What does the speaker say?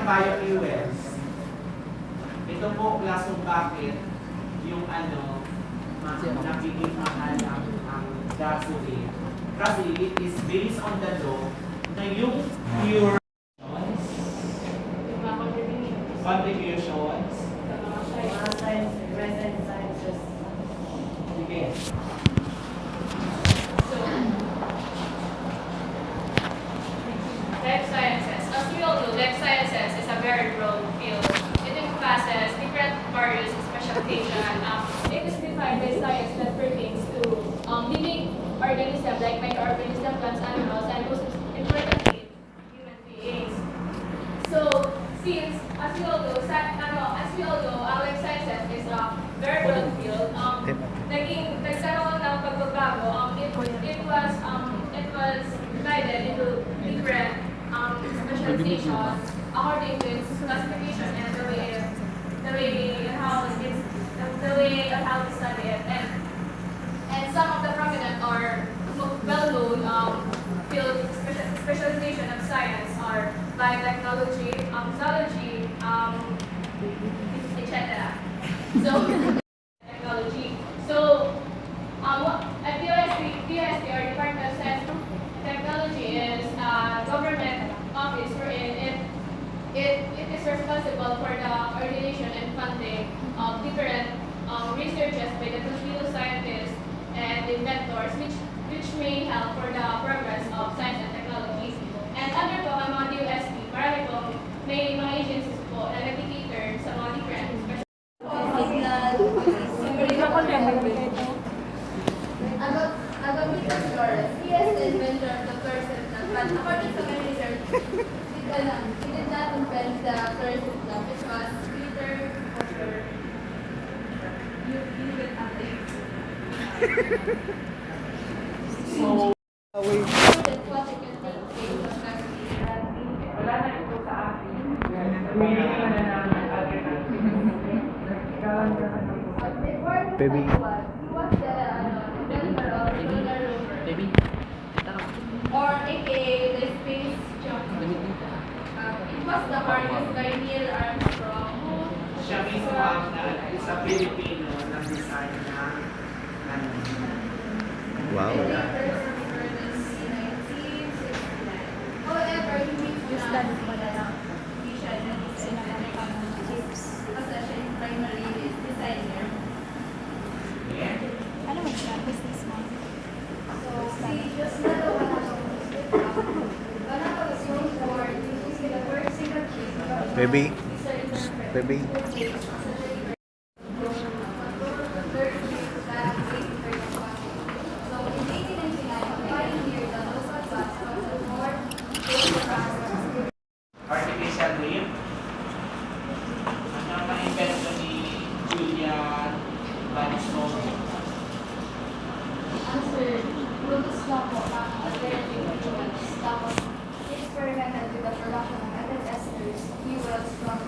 biofuels, ito po class kung bakit yung nabiging mahal ang gasoline. Kasi it is based on the law na yung pure contributions sciences. Sige. Life sciences. As we all know, life sciences is a very broad field. It encompasses different various specialization. It is defined by science that pertains to living organisms like microorganisms, plants, animals, and most importantly, human beings. So, since as we all know, life sciences is a very broad field. Nagkaroon ng pagbabago. It was divided into different specializations according to its classification and the way of how to study it. And some of the prominent or well-known field specialization of science are biotechnology, zoology, etc. So technology. So at DOST or Department of Science and Technology is a government office wherein it is responsible for the coordination and funding of different researches by the Filipino scientists and inventors which may help for the progress of science and technology. And under po ang mga DOST, marami pong may mga agencies po na nag-cater sa mga different Agamitas Flores, he is the inventor of the fluorescent lamp, but according to my research, he did not invent the fluorescent lamp. It was Peter Hoffer. You will update. So, That's what you can take place of wala na ito sa akin. Meaning na namin Baby. He was the inventor of lunar rover. Baby. Or aka the space jump. It was the car used by Neil Armstrong who siya mismo ang sa Pilipino na design ng Wow. However, he makes the vision and chips kasi siya yung primary designer. Ano mo siya? Business mo? So, just na the one was known for using the first single chip. Baby. Baby. artificial leaf. Ang na-invento ni Julian Vanson. Answer, produce lang po ng alternative fuels. Tapos, experimented with the production of ethyl esters, fuels from